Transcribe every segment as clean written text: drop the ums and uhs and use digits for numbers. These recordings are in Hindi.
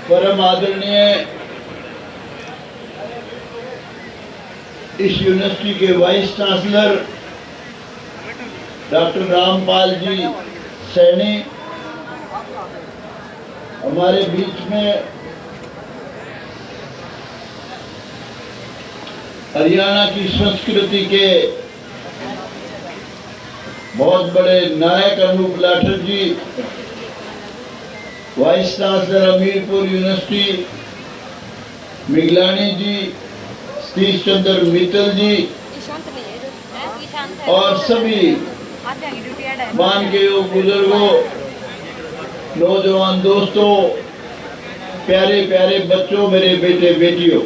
परम आदरणीय इस यूनिवर्सिटी के vice chancellor doctor Rampal ji Saini हमारे बीच में, हरियाणा की संस्कृति के बहुत बड़े नायक Anoop Lather ji, vice chancellor Hamirpur university Miglani ji, Satish Chandra Mittal ji और सभी मान के बुजुर्गों, नौजवान दोस्तों, प्यारे प्यारे बच्चों, मेरे बेटे बेटियों,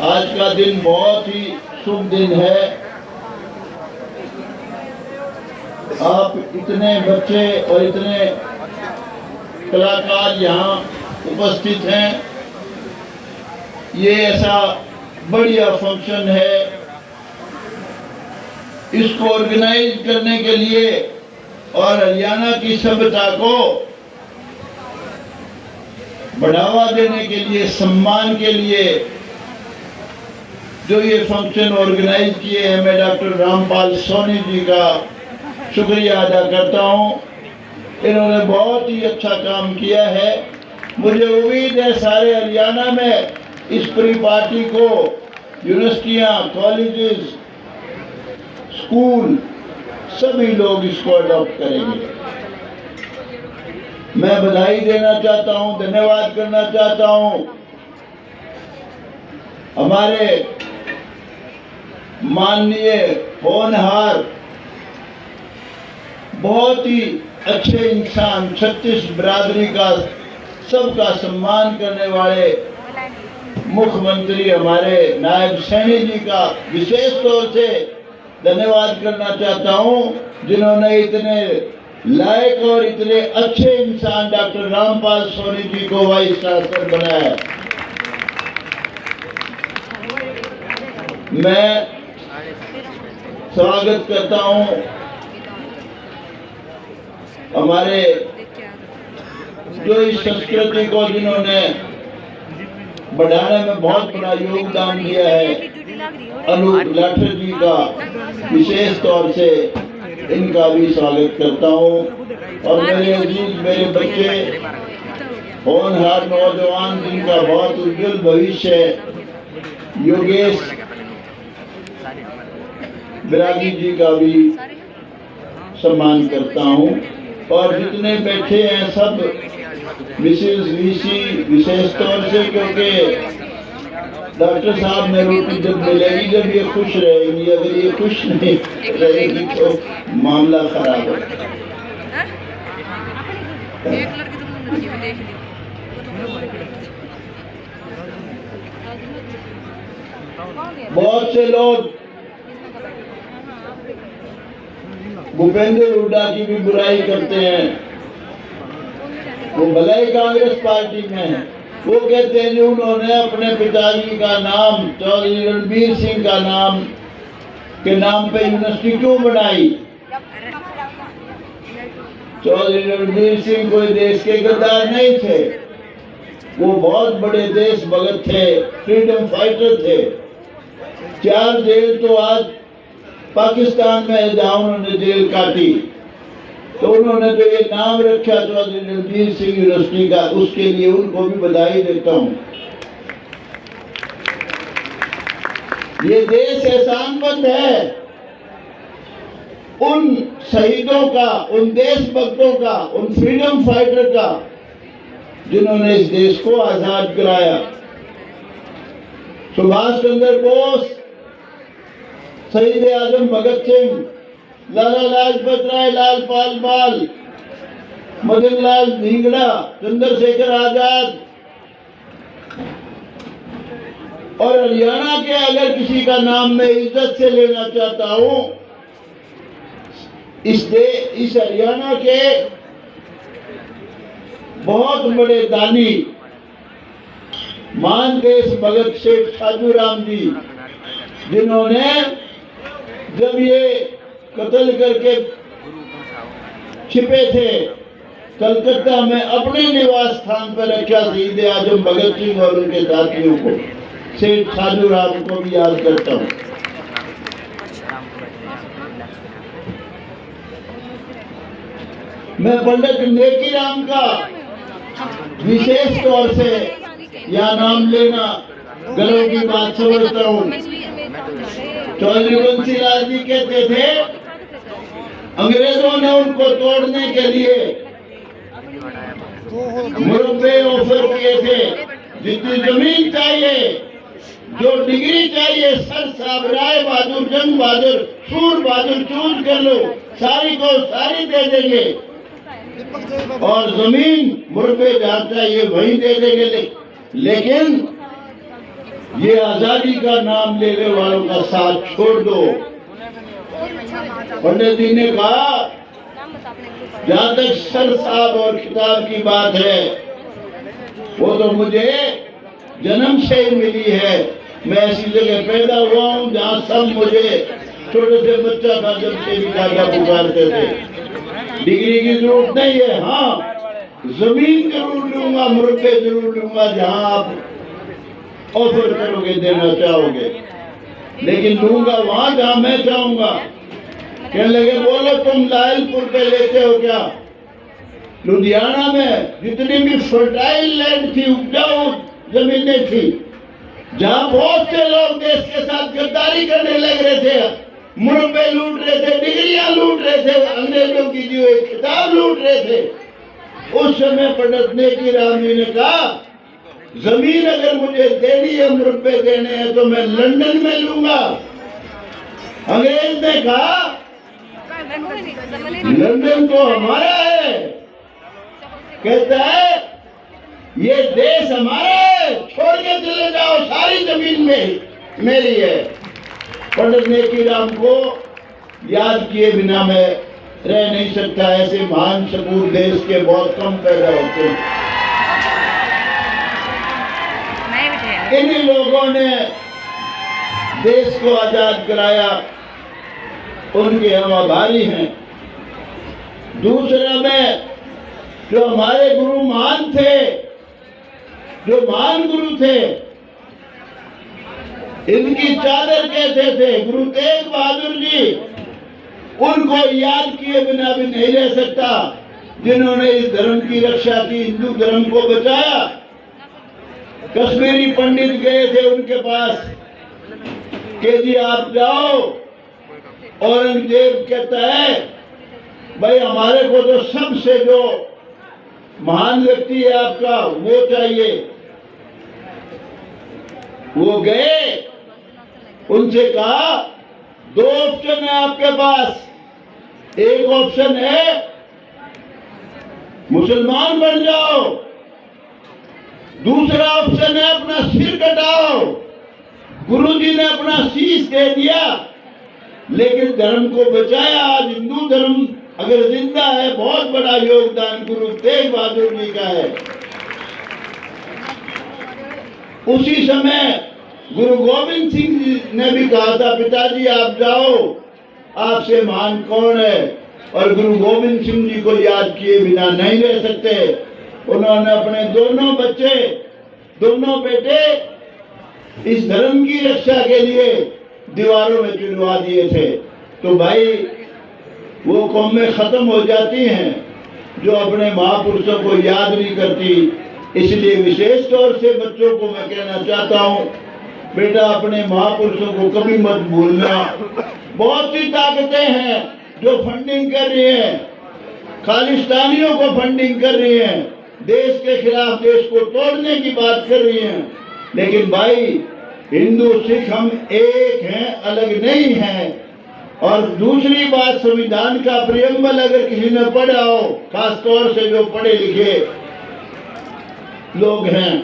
आज का दिन बहुत ही शुभ दिन है। आप इतने बच्चे और इतने कलाकार यहाँ उपस्थित हैं। ये ऐसा बढ़िया फंक्शन है, इसको ऑर्गेनाइज करने के लिए और हरियाणा की सभ्यता को बढ़ावा देने के लिए, सम्मान के लिए जो ये फंक्शन ऑर्गेनाइज किए हैं, मैं डॉक्टर रामपाल सोनी जी का शुक्रिया अदा करता हूँ। इन्होंने बहुत ही अच्छा काम किया है। मुझे उम्मीद है सारे हरियाणा में इस परिपाटी को यूनिवर्सिटियाँ, कॉलेजेस, स्कूल सभी लोग इसको अडॉप्ट करेंगे। मैं बधाई देना चाहता हूँ, धन्यवाद करना चाहता हूँ हमारे माननीय होनहार, बहुत ही अच्छे इंसान, छत्तीस बिरादरी का सबका सम्मान करने वाले मुख्यमंत्री हमारे नायब सैनी जी का विशेष तौर से धन्यवाद करना चाहता हूं, जिन्होंने इतने लायक और इतने अच्छे इंसान डॉक्टर रामपाल सोनी जी को वाइस चांसलर बनाया। मैं स्वागत करता हूं हमारे जो इस संस्कृति को जिन्होंने बढ़ाने में बहुत बड़ा योगदान दिया है, अनूप लाठर जी का विशेष तौर से इनका भी स्वागत करता हूँ। और मेरे अजीज, मेरे बच्चे, होनहार नौजवान जिनका बहुत उज्जवल भविष्य है, योगेश बिरागी जी का भी सम्मान करता हूँ। और जितने बैठे हैं सब मिसेज वीसी विशेष तौर से, क्योंकि डॉक्टर साहब ने रोटी जब मिलेगी जब ये खुश रहेंगी, अगर ये खुश नहीं रहेगी तो मामला खराब है। बहुत से लोग भूपेंद्र हुड्डा की भी बुराई करते हैं। वो भले ही कांग्रेस पार्टी में है, वो कहते हैं उन्होंने अपने पिताजी का नाम चौधरी रणबीर सिंह का नाम के नाम पे यूनिवर्सिटी क्यों बनाई। चौधरी रणबीर सिंह कोई देश के गद्दार नहीं थे, वो बहुत बड़े देश भगत थे, फ्रीडम फाइटर थे। 4 जेल तो आज पाकिस्तान में जहाँ उन्होंने जेल काटी, तो उन्होंने जो ये नाम रखा चौधरी रणबीर सिंह यूनिवर्सिटी का, उसके लिए उनको भी बधाई देता हूँ। ये देश एहसानमंद है उन शहीदों का, उन देशभक्तों का, उन फ्रीडम फाइटर का, जिन्होंने इस देश को आजाद कराया। सुभाष चंद्र बोस, शहीद आजम भगत सिंह, लाला लाजपत राय, लाल पाल, मदन लाल धिंगड़ा, चंद्रशेखर आजाद, और हरियाणा के अगर किसी का नाम मैं इज्जत से लेना चाहता हूं, इस हरियाणा के बहुत बड़े दानी मान देश भगत शेख साधुराम जी, जिन्होंने जब ये कत्ल करके छिपे थे कलकत्ता में अपने निवास स्थान पर रखा शहीद आजम भगत सिंह और उनके साथियों को, सेठ साधु राम को भी याद करता हूँ। मैं पंडित नेकी राम का विशेष तौर से यह नाम लेना गर्व की बात समझता हूँ। चौधरी बंसीलाल जी कहते थे, अंग्रेजों ने उनको तोड़ने के लिए मुरब्बे ऑफर किए थे, जितनी जमीन चाहिए, जो डिग्री चाहिए, सर साहब, राय बहादुर, जंग बहादुर, सूर बहादुर चूज कर लो, सारी को सारी दे देंगे और जमीन मुरब्बे जहाँ चाहिए वहीं दे देंगे। लेकिन ये आजादी का नाम लेने वालों का साथ छोड़ दो। पंडित जी ने कहा, जहाँ तक सर साहब और खिताब की बात है, वो तो मुझे जन्म से ही मिली है। मैं ऐसी जगह पैदा हुआ हूँ जहाँ सब मुझे छोटे से बच्चा था जब से भी दादा पुकारते थे। डिग्री की जरूरत नहीं है, हाँ जमीन जरूर लूंगा, मुरब्बे जरूर लूंगा जहाँ आप ऑफर करोगे, देना चाहोगे, लेकिन लूंगा वहां जहाँ मैं चाहूंगा। कहने लगे, बोलो तुम लायलपुर पे लेते हो क्या? लुधियाना में जितनी भी फर्टाइल लैंड थी, उपजाऊ जमीनें थी, जहाँ बहुत से लोग देश के साथ गद्दारी करने लग रहे थे, मुरब्बे लूट रहे थे, डिग्रियां लूट रहे थे, अंग्रेजों की जो एक खिताब लूट रहे थे, उस समय पंडित नेकी राम जी ने कहा, जमीन अगर मुझे देनी है, मुरब्बे देने हैं, तो मैं लंदन में लूंगा। अंग्रेज ने कहा, लंदन तो हमारा है। कहता है, ये देश हमारा है, छोड़ के चले जाओ, सारी जमीन में मेरी है। पंडित नेकी राम को याद किए बिना मैं रह नहीं सकता। ऐसे महान सपूत देश के बहुत कम पैदा होते हैं। इन्हीं लोगों ने देश को आजाद कराया, उनके हम आभारी हैं। दूसरा में जो हमारे गुरु महान थे, जो महान गुरु थे, इनकी चादर कहते थे गुरु तेग बहादुर जी, उनको याद किए बिना भी नहीं रह सकता, जिन्होंने इस धर्म की रक्षा की, हिंदू धर्म को बचाया। कश्मीरी पंडित गए थे उनके पास कि जी आप जाओ, औरंगजेब कहता है, भाई हमारे को तो सबसे जो महान व्यक्ति है आपका वो चाहिए। वो गए, उनसे कहा, दो ऑप्शन है आपके पास, एक ऑप्शन है मुसलमान बन जाओ, दूसरा ऑप्शन है अपना सिर कटाओ। गुरुजी ने अपना शीश दे दिया, लेकिन धर्म को बचाया। आज हिंदू धर्म अगर जिंदा है, बहुत बड़ा योगदान गुरु तेग बहादुर जी का है। उसी समय गुरु गोविंद सिंह जी ने भी कहा था, पिताजी आप जाओ, आपसे महान कौन है? और गुरु गोविंद सिंह जी को याद किए बिना नहीं रह सकते। उन्होंने अपने दोनों बच्चे, दोनों बेटे इस धर्म की रक्षा के लिए दीवारों में चुनवा दिए थे। तो भाई वो कौमें खत्म हो जाती हैं जो अपने महापुरुषों को याद नहीं करती। इसलिए विशेष तौर से बच्चों को मैं कहना चाहता हूँ, बेटा अपने महापुरुषों को कभी मत भूलना। बहुत सी ताकतें हैं जो फंडिंग कर रही हैं, खालिस्तानियों को फंडिंग कर रही हैं, देश के खिलाफ, देश को तोड़ने की बात कर रही हैं। लेकिन भाई हिंदू सिख हम एक हैं, अलग नहीं हैं। और दूसरी बात, संविधान का प्रियम्बल अगर किसी ने पढ़ा हो, खास तौर से जो पढ़े लिखे लोग हैं,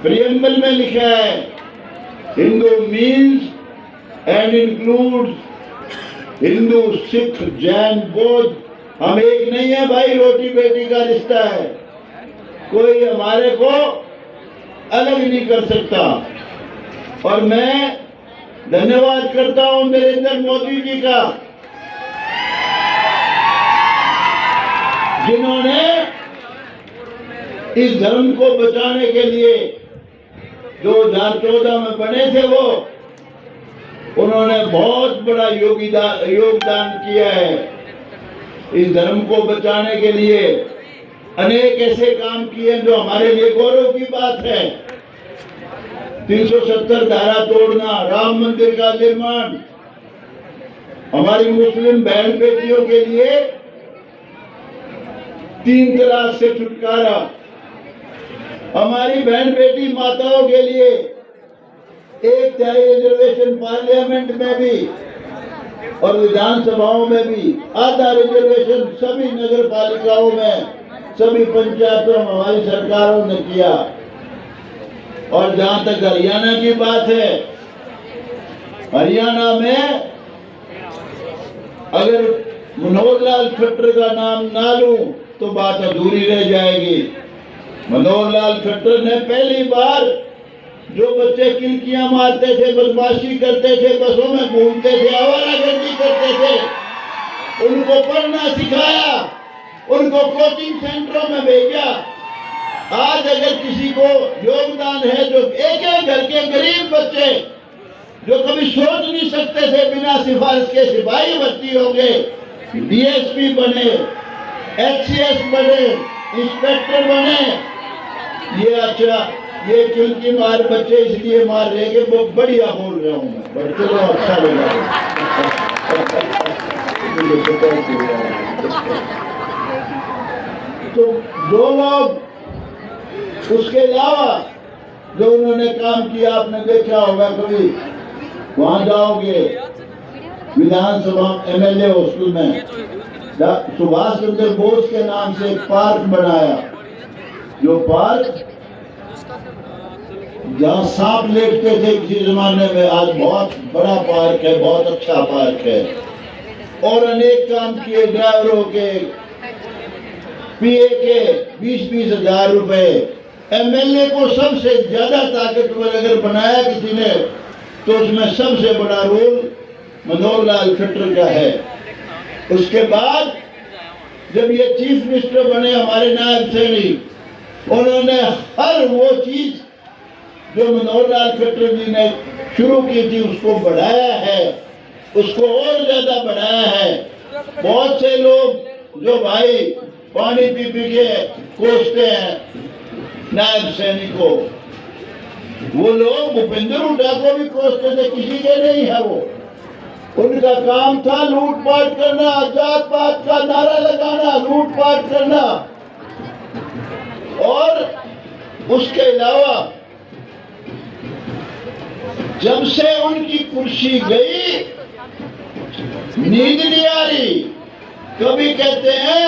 प्रियम्बल में लिखा है, Hindu means and includes Hindu, Sikh, Jain, बौद्ध। हम एक नहीं है भाई, रोटी बेटी का रिश्ता है, कोई हमारे को अलग नहीं कर सकता। और मैं धन्यवाद करता हूं नरेंद्र मोदी जी का, जिन्होंने इस धर्म को बचाने के लिए 2014 में बने थे वो, उन्होंने बहुत बड़ा योगदान किया है। इस धर्म को बचाने के लिए अनेक ऐसे काम किए जो हमारे लिए गौरव की बात है। 370 धारा तोड़ना, राम मंदिर का निर्माण, हमारी मुस्लिम बहन बेटियों के लिए 3 तलाक से छुटकारा, हमारी बहन बेटी माताओं के लिए 1/3 रिजर्वेशन पार्लियामेंट में भी और विधानसभाओं में भी, आधा रिजर्वेशन सभी नगर पालिकाओं में, सभी पंचायतों में हमारी सरकारों ने किया। और जहां तक हरियाणा की बात है, हरियाणा में अगर मनोहर लाल खट्टर का नाम ना लूं तो बात अधूरी रह जाएगी। मनोहर लाल खट्टर ने पहली बार जो बच्चे किलकियां मारते थे, बदमाशी करते थे, बसों में घूमते थे, आवारागर्दी करते थे, उनको पढ़ना सिखाया, उनको कोचिंग सेंटरों में भेजा। आज अगर किसी को योगदान है, जो एक एक घर के गरीब बच्चे जो कभी सोच नहीं सकते थे बिना सिफारिश के सिपाही भर्ती हो गए, डीएसपी बने, एचसीएस बने, इंस्पेक्टर बने, ये अच्छा, ये किलकी मार बच्चे इसलिए मार रहे कि वो बढ़िया बोल रहा हूँ मैं, बच्चे को अच्छा लगा। तो जो लोग उसके अलावा जो उन्होंने काम किया, आपने देखा होगा, कभी वहां जाओगे विधानसभा एमएलए हॉस्टल में सुभाष चंद्र बोस के नाम से एक पार्क बनाया, जो पार्क जहाँ सांप लेटते थे किसी जमाने में, आज बहुत बड़ा पार्क है, बहुत अच्छा पार्क है। और अनेक काम किए, ड्राइवरों के, पीए के 20-20 हजार रुपए। एमएलए को सबसे ज्यादा ताकतवर अगर बनाया किसी ने तो उसमें सबसे बड़ा रोल मनोहर लाल खट्टर का है। उसके बाद जब ये चीफ मिनिस्टर बने हमारे नायब सैनी, उन्होंने हर वो चीज जो मनोहर लाल खट्टर जी ने शुरू की थी उसको बढ़ाया है, उसको और ज्यादा बढ़ाया है। बहुत से लोग जो भाई पानी पी पी के कोसते हैं नायब सैनी को, वो लोग भूपेंद्र हुड्डा को भी कोसते थे, किसी के नहीं है वो। उनका काम था लूटपाट करना, जात पात का नारा लगाना, लूटपाट करना। और उसके अलावा जब से उनकी कुर्सी गई नींद नहीं आ रही। कभी कहते हैं